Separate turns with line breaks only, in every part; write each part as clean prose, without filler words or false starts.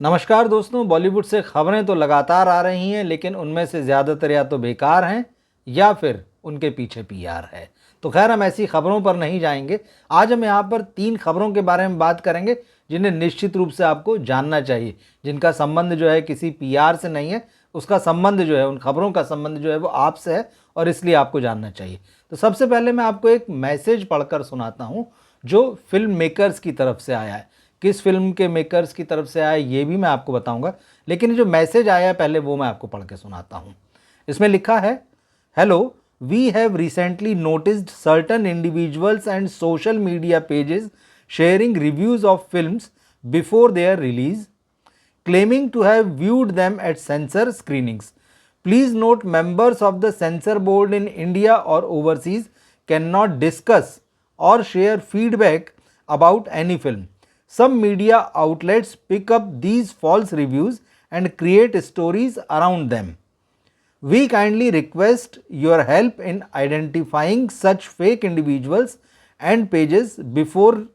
नमस्कार दोस्तों, बॉलीवुड से खबरें तो लगातार आ रही हैं, लेकिन उनमें से ज़्यादातर या तो बेकार हैं या फिर उनके पीछे पीआर है। तो खैर, हम ऐसी खबरों पर नहीं जाएंगे। आज हम यहाँ पर 3 खबरों के बारे में बात करेंगे जिन्हें निश्चित रूप से आपको जानना चाहिए, जिनका संबंध जो है किसी पीआर से नहीं है। उसका संबंध जो है, उन खबरों का संबंध जो है वो आपसे है और इसलिए आपको जानना चाहिए। तो सबसे पहले मैं आपको एक मैसेज पढ़कर सुनाता हूँ जो फिल्म मेकर्स की तरफ से आया है। किस फिल्म के मेकर्स की तरफ से आया ये भी मैं आपको बताऊंगा, लेकिन जो मैसेज आया है पहले वो मैं आपको पढ़ के सुनाता हूँ। इसमें लिखा है, hello, we have recently noticed certain individuals and social media pages sharing reviews of films before their release, claiming to have viewed them at censor screenings. Please note, members of the censor board in India or overseas cannot discuss or share feedback about any film. Some media outlets pick up these false reviews and create stories around them. We kindly request your help in identifying such fake individuals and pages before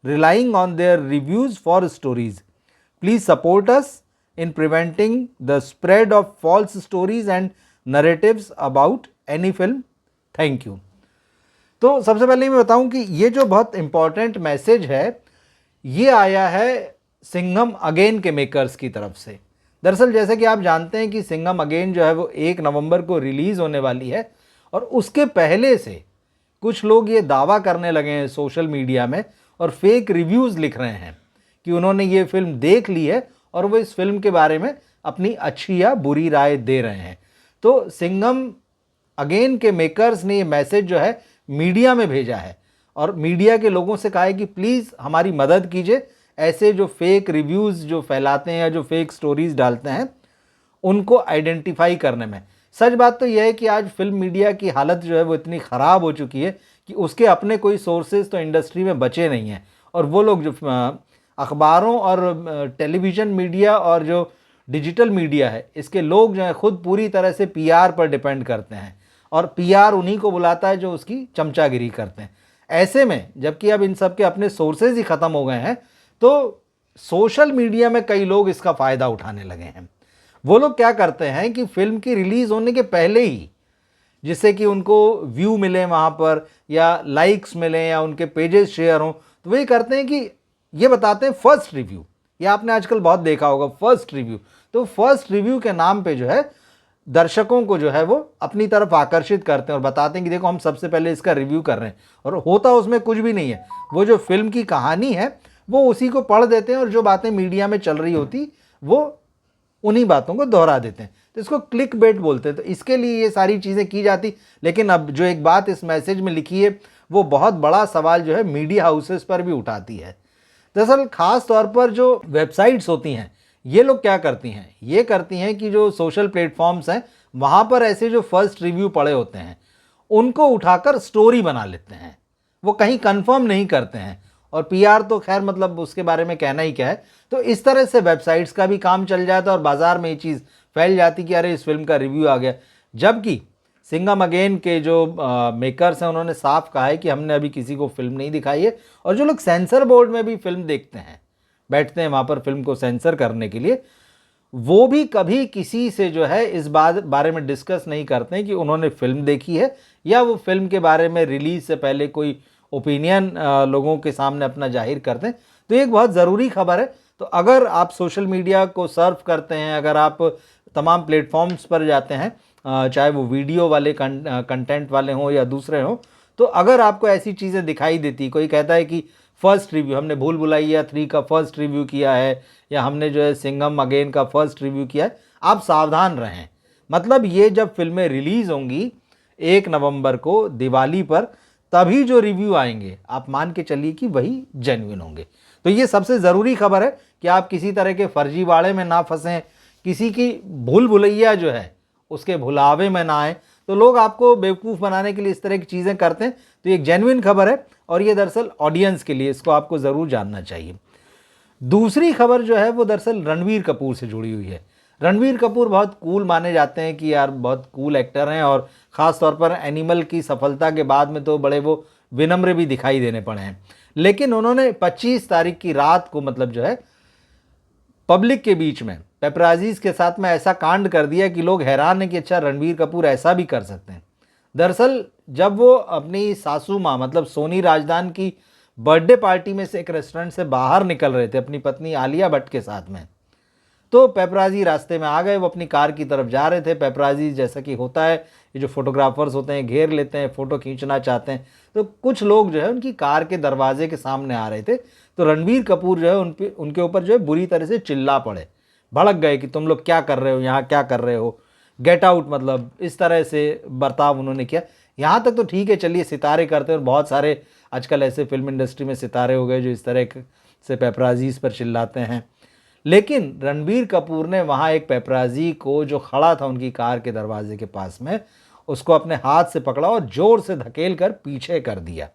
relying on their reviews for stories. Please support us in preventing the spread of false stories and narratives about any film. Thank you. तो सबसे पहले मैं बताऊं कि ये जो बहुत important message है ये आया है सिंघम अगेन के मेकर्स की तरफ से। दरअसल जैसे कि आप जानते हैं कि सिंघम अगेन जो है वो 1 नवंबर को रिलीज़ होने वाली है और उसके पहले से कुछ लोग ये दावा करने लगे हैं सोशल मीडिया में और फेक रिव्यूज़ लिख रहे हैं कि उन्होंने ये फिल्म देख ली है और वो इस फिल्म के बारे में अपनी अच्छी या बुरी राय दे रहे हैं। तो सिंघम अगेन के मेकर्स ने ये मैसेज जो है मीडिया में भेजा है और मीडिया के लोगों से कहा है कि प्लीज़ हमारी मदद कीजिए, ऐसे जो फेक रिव्यूज़ जो फैलाते हैं या जो फेक स्टोरीज़ डालते हैं उनको आइडेंटिफाई करने में। सच बात तो यह है कि आज फिल्म मीडिया की हालत जो है वो इतनी ख़राब हो चुकी है कि उसके अपने कोई सोर्सेज तो इंडस्ट्री में बचे नहीं हैं और वो लोग जो अखबारों और टेलीविज़न मीडिया और जो डिजिटल मीडिया है इसके लोग जो हैं खुद पूरी तरह से पीआर पर डिपेंड करते हैं और पीआर उन्हीं को बुलाता है जो उसकी चमचागिरी करते हैं। ऐसे में जबकि अब इन सब के अपने सोर्सेज ही ख़त्म हो गए हैं तो सोशल मीडिया में कई लोग इसका फ़ायदा उठाने लगे हैं। वो लोग क्या करते हैं कि फिल्म की रिलीज़ होने के पहले ही, जिससे कि उनको व्यू मिले वहाँ पर या लाइक्स मिलें या उनके पेजेस शेयर हों, तो वही करते हैं कि ये बताते हैं फर्स्ट रिव्यू। ये आपने आजकल बहुत देखा होगा, फर्स्ट रिव्यू। तो फर्स्ट रिव्यू के नाम पे जो है दर्शकों को जो है वो अपनी तरफ आकर्षित करते हैं और बताते हैं कि देखो हम सबसे पहले इसका रिव्यू कर रहे हैं, और होता उसमें कुछ भी नहीं है। वो जो फिल्म की कहानी है वो उसी को पढ़ देते हैं और जो बातें मीडिया में चल रही होती वो उन्हीं बातों को दोहरा देते हैं। तो इसको क्लिक बेट बोलते हैं। तो इसके लिए ये सारी चीज़ें की जाती। लेकिन अब जो एक बात इस मैसेज में लिखी है वो बहुत बड़ा सवाल जो है मीडिया हाउसेस पर भी उठाती है। दरअसल ख़ास तौर पर जो वेबसाइट्स होती हैं ये लोग क्या करती हैं, ये करती हैं कि जो सोशल प्लेटफॉर्म्स हैं वहाँ पर ऐसे जो फर्स्ट रिव्यू पड़े होते हैं उनको उठाकर स्टोरी बना लेते हैं। वो कहीं कंफर्म नहीं करते हैं और पीआर तो खैर मतलब उसके बारे में कहना ही क्या है। तो इस तरह से वेबसाइट्स का भी काम चल जाता है और बाज़ार में ये चीज़ फैल जाती कि अरे इस फिल्म का रिव्यू आ गया। जबकि सिंघम अगेन के जो मेकर्स हैं उन्होंने साफ कहा है कि हमने अभी किसी को फिल्म नहीं दिखाई है। और जो लोग सेंसर बोर्ड में भी फिल्म देखते हैं, बैठते हैं वहाँ पर फिल्म को सेंसर करने के लिए, वो भी कभी किसी से जो है इस बारे में डिस्कस नहीं करते हैं कि उन्होंने फिल्म देखी है या वो फिल्म के बारे में रिलीज से पहले कोई ओपिनियन लोगों के सामने अपना जाहिर करते हैं। तो ये एक बहुत ज़रूरी खबर है। तो अगर आप सोशल मीडिया को सर्फ करते हैं, अगर आप तमाम प्लेटफॉर्म्स पर जाते हैं, चाहे वो वीडियो वाले कंटेंट वाले हों या दूसरे हों, तो अगर आपको ऐसी चीज़ें दिखाई देती, कोई कहता है कि फर्स्ट रिव्यू, हमने भूल भुलैया 3 का फर्स्ट रिव्यू किया है या हमने जो है सिंघम अगेन का फर्स्ट रिव्यू किया है, आप सावधान रहें। मतलब ये जब फिल्में रिलीज़ होंगी 1 नवंबर को दिवाली पर, तभी जो रिव्यू आएंगे आप मान के चलिए कि वही जेन्युइन होंगे। तो ये सबसे ज़रूरी खबर है कि आप किसी तरह के फर्जीवाड़े में ना फंसें, किसी की भूल भुलैया जो है उसके भुलावे में ना आए। तो लोग आपको बेवकूफ़ बनाने के लिए इस तरह की चीज़ें करते हैं। तो ये एक जेन्युइन खबर है और ये दरअसल ऑडियंस के लिए, इसको आपको ज़रूर जानना चाहिए। दूसरी खबर जो है वो दरअसल रणवीर कपूर से जुड़ी हुई है। रणवीर कपूर बहुत कूल माने जाते हैं कि यार बहुत कूल एक्टर हैं और ख़ास तौर पर एनिमल की सफलता के बाद में तो बड़े वो विनम्र भी दिखाई देने पड़े हैं। लेकिन उन्होंने 25 तारीख की रात को मतलब जो है पब्लिक के बीच में पेपराजीज के साथ में ऐसा कांड कर दिया कि लोग हैरान हैं कि अच्छा रणबीर कपूर ऐसा भी कर सकते हैं। दरअसल जब वो अपनी सासू माँ मतलब सोनी राजदान की बर्थडे पार्टी में से एक रेस्टोरेंट से बाहर निकल रहे थे अपनी पत्नी आलिया भट्ट के साथ में, तो पेपराजी रास्ते में आ गए। वो अपनी कार की तरफ जा रहे थे। पेपराजी जैसा कि होता है, ये जो फोटोग्राफर्स होते हैं घेर लेते हैं, फ़ोटो खींचना चाहते हैं। तो कुछ लोग जो है उनकी कार के दरवाजे के सामने आ रहे थे। तो रणबीर कपूर जो है उनके ऊपर जो है बुरी तरह से चिल्ला पड़े, भड़क गए कि तुम लोग क्या कर रहे हो यहाँ, क्या कर रहे हो, गेट आउट, मतलब इस तरह से बर्ताव उन्होंने किया। यहाँ तक तो ठीक है, चलिए सितारे करते हैं, और बहुत सारे आजकल ऐसे फिल्म इंडस्ट्री में सितारे हो गए जो इस तरह से पेपराजीज पर चिल्लाते हैं। लेकिन रणबीर कपूर ने वहाँ एक पेपराजी को जो खड़ा था उनकी कार के दरवाजे के पास में, उसको अपने हाथ से पकड़ा और ज़ोर से धकेल कर पीछे कर दिया।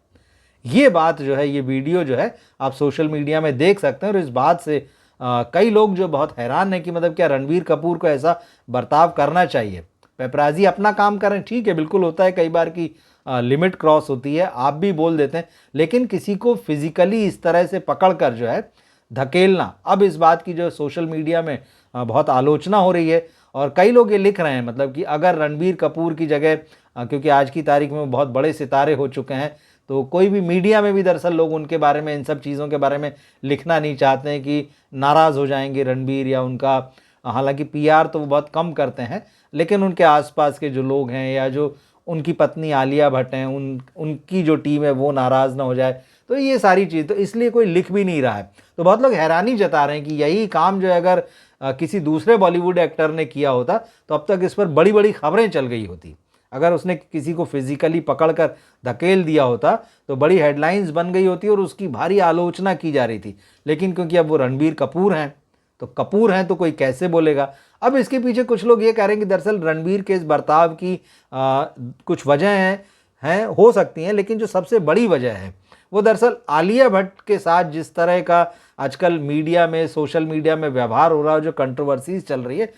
ये बात जो है, ये वीडियो जो है आप सोशल मीडिया में देख सकते हैं। और इस बात से कई लोग जो बहुत हैरान हैं कि मतलब क्या रणबीर कपूर को ऐसा बर्ताव करना चाहिए। पेपराजी अपना काम करें, ठीक है, बिल्कुल होता है कई बार की लिमिट क्रॉस होती है, आप भी बोल देते हैं, लेकिन किसी को फिजिकली इस तरह से पकड़ कर जो है धकेलना, अब इस बात की जो सोशल मीडिया में बहुत आलोचना हो रही है। और कई लोग ये लिख रहे हैं मतलब कि अगर रणबीर कपूर की जगह, क्योंकि आज की तारीख में वो बहुत बड़े सितारे हो चुके हैं, तो कोई भी मीडिया में भी दरअसल लोग उनके बारे में, इन सब चीज़ों के बारे में लिखना नहीं चाहते हैं कि नाराज़ हो जाएंगे रणबीर या उनका, हालांकि पीआर तो वो बहुत कम करते हैं, लेकिन उनके आसपास के जो लोग हैं या जो उनकी पत्नी आलिया भट्ट हैं, उनकी जो टीम है वो नाराज़ ना हो जाए। तो ये सारी चीज़, तो इसलिए कोई लिख भी नहीं रहा है। तो बहुत लोग हैरानी जता रहे हैं कि यही काम जो है अगर किसी दूसरे बॉलीवुड एक्टर ने किया होता तो अब तक इस पर बड़ी बड़ी खबरें चल गई होती। अगर उसने किसी को फिजिकली पकड़कर धकेल दिया होता तो बड़ी हेडलाइंस बन गई होती और उसकी भारी आलोचना की जा रही थी। लेकिन क्योंकि अब वो रणबीर कपूर हैं, तो कपूर हैं तो कोई कैसे बोलेगा। अब इसके पीछे कुछ लोग ये कह रहे हैं कि दरअसल रणबीर के इस बर्ताव की कुछ वजह हैं हो सकती हैं, लेकिन जो सबसे बड़ी वजह है वो दरअसल आलिया भट्ट के साथ जिस तरह का आजकल मीडिया में, सोशल मीडिया में व्यवहार हो रहा है, जो कंट्रोवर्सीज चल रही है,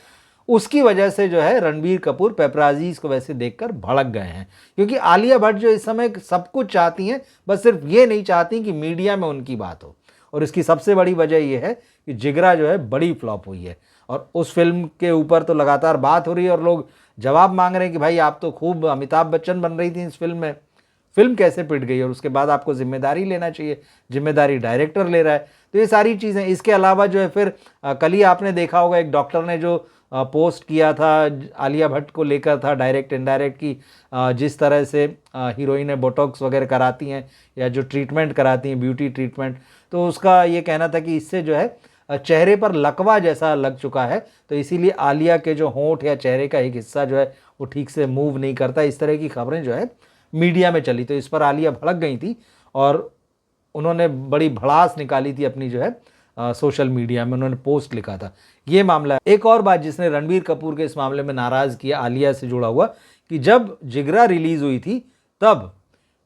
उसकी वजह से जो है रणबीर कपूर पेपराजीज को वैसे देखकर भड़क गए हैं। क्योंकि आलिया भट्ट जो इस समय सब कुछ चाहती हैं, बस सिर्फ ये नहीं चाहती कि मीडिया में उनकी बात हो। और इसकी सबसे बड़ी वजह यह है कि जिगरा जो है बड़ी फ्लॉप हुई है, और उस फिल्म के ऊपर तो लगातार बात हो रही है और लोग जवाब मांग रहे हैं कि भाई आप तो खूब अमिताभ बच्चन बन रही थी इस फिल्म में, फिल्म कैसे पिट गई, और उसके बाद आपको जिम्मेदारी लेना चाहिए, जिम्मेदारी डायरेक्टर ले रहा है। तो ये सारी चीज़ें, इसके अलावा जो है फिर कल ही आपने देखा होगा एक डॉक्टर ने जो पोस्ट किया था आलिया भट्ट को लेकर था, डायरेक्ट इनडायरेक्ट, की जिस तरह से हीरोइनें बोटॉक्स वगैरह कराती हैं या जो ट्रीटमेंट कराती हैं, ब्यूटी ट्रीटमेंट, तो उसका ये कहना था कि इससे जो है चेहरे पर लकवा जैसा लग चुका है, तो इसीलिए आलिया के जो होंठ या चेहरे का एक हिस्सा जो है वो ठीक से मूव नहीं करता। इस तरह की खबरें जो है मीडिया में चली, तो इस पर आलिया भड़क गई थी और उन्होंने बड़ी भड़ास निकाली थी अपनी जो है सोशल मीडिया में, उन्होंने पोस्ट लिखा था। ये मामला है। एक और बात जिसने रणबीर कपूर के इस मामले में नाराज़ किया आलिया से जुड़ा हुआ, कि जब जिगरा रिलीज़ हुई थी तब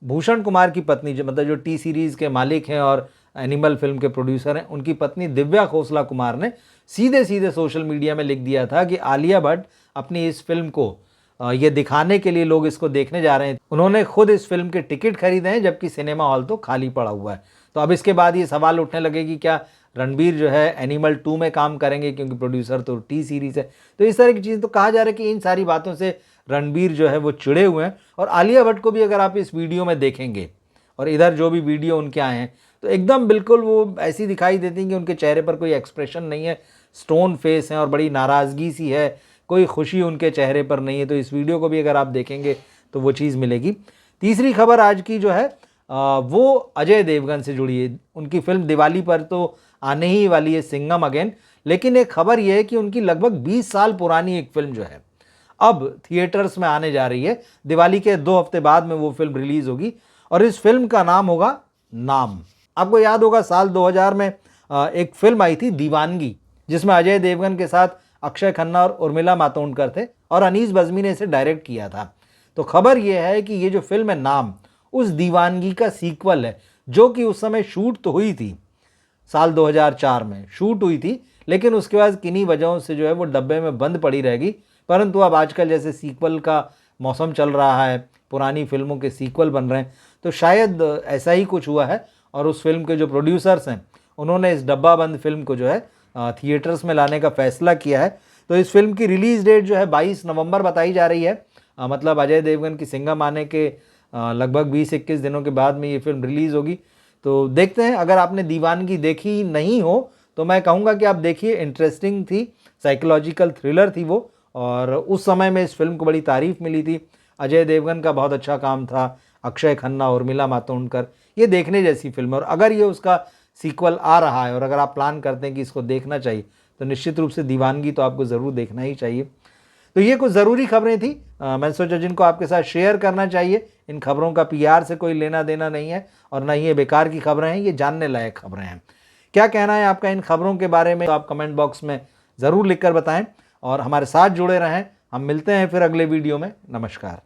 भूषण कुमार की पत्नी, जो मतलब जो टी सीरीज़ के मालिक हैं और एनिमल फिल्म के प्रोड्यूसर हैं, उनकी पत्नी दिव्या खोसला कुमार ने सीधे सीधे सोशल मीडिया में लिख दिया था कि आलिया भट्ट अपनी इस फिल्म को ये दिखाने के लिए लोग इसको देखने जा रहे हैं, उन्होंने खुद इस फिल्म के टिकट खरीदे हैं जबकि सिनेमा हॉल तो खाली पड़ा हुआ है। तो अब इसके बाद ये सवाल उठने लगे कि क्या रणबीर जो है एनिमल 2 में काम करेंगे, क्योंकि प्रोड्यूसर तो टी सीरीज़ है। तो इस तरह की चीज़, तो कहा जा रहा है कि इन सारी बातों से रणबीर जो है वो चिड़े हुए हैं। और आलिया भट्ट को भी अगर आप इस वीडियो में देखेंगे और इधर जो भी वीडियो उनके आए हैं, तो एकदम बिल्कुल वो ऐसी दिखाई देती हैं कि उनके चेहरे पर कोई एक्सप्रेशन नहीं है, स्टोन फेस है और बड़ी नाराज़गी सी है, कोई खुशी उनके चेहरे पर नहीं है। तो इस वीडियो को भी अगर आप देखेंगे तो वो चीज़ मिलेगी। तीसरी खबर आज की जो है वो अजय देवगन से जुड़ी है। उनकी फिल्म दिवाली पर तो आने ही वाली है, सिंघम अगेन, लेकिन एक खबर यह है कि उनकी लगभग 20 साल पुरानी एक फिल्म जो है अब थिएटर्स में आने जा रही है। दिवाली के 2 हफ्ते बाद में वो फिल्म रिलीज़ होगी और इस फिल्म का नाम होगा नाम। आपको याद होगा साल 2000 में एक फिल्म आई थी दीवानगी, जिसमें अजय देवगन के साथ अक्षय खन्ना और उर्मिला मातोंडकर थे और अनीस बज़मी ने इसे डायरेक्ट किया था। तो खबर यह है कि ये जो फिल्म है नाम, उस दीवानगी का सीक्वल है, जो कि उस समय शूट तो हुई थी, साल 2004 में शूट हुई थी, लेकिन उसके बाद किन्हीं वजहों से जो है वो डब्बे में बंद पड़ी रहेगी। परंतु अब आजकल जैसे सीक्वल का मौसम चल रहा है, पुरानी फिल्मों के सीक्वल बन रहे हैं, तो शायद ऐसा ही कुछ हुआ है और उस फिल्म के जो प्रोड्यूसर्स हैं उन्होंने इस डब्बा बंद फिल्म को जो है थिएटर्स में लाने का फैसला किया है। तो इस फिल्म की रिलीज़ डेट जो है 22 नवंबर बताई जा रही है। मतलब अजय देवगन की सिंघम आने के लगभग 20-21 दिनों के बाद में ये फिल्म रिलीज़ होगी। तो देखते हैं, अगर आपने दीवानगी देखी नहीं हो तो मैं कहूँगा कि आप देखिए, इंटरेस्टिंग थी, साइकोलॉजिकल थ्रिलर थी वो, और उस समय में इस फिल्म को बड़ी तारीफ़ मिली थी। अजय देवगन का बहुत अच्छा काम था, अक्षय खन्ना, उर्मिला मातोंडकर, ये देखने जैसी फिल्म है। और अगर ये उसका सीक्वल आ रहा है और अगर आप प्लान करते हैं कि इसको देखना चाहिए, तो निश्चित रूप से दीवानगी तो आपको ज़रूर देखना ही चाहिए। तो ये कुछ ज़रूरी खबरें थी, मैंने सोचा जिनको आपके साथ शेयर करना चाहिए। इन खबरों का पीआर से कोई लेना देना नहीं है और ना ही ये बेकार की खबरें हैं, ये जानने लायक खबरें हैं। क्या कहना है आपका इन खबरों के बारे में, तो आप कमेंट बॉक्स में ज़रूर लिखकर बताएं और हमारे साथ जुड़े रहें। हम मिलते हैं फिर अगले वीडियो में। नमस्कार।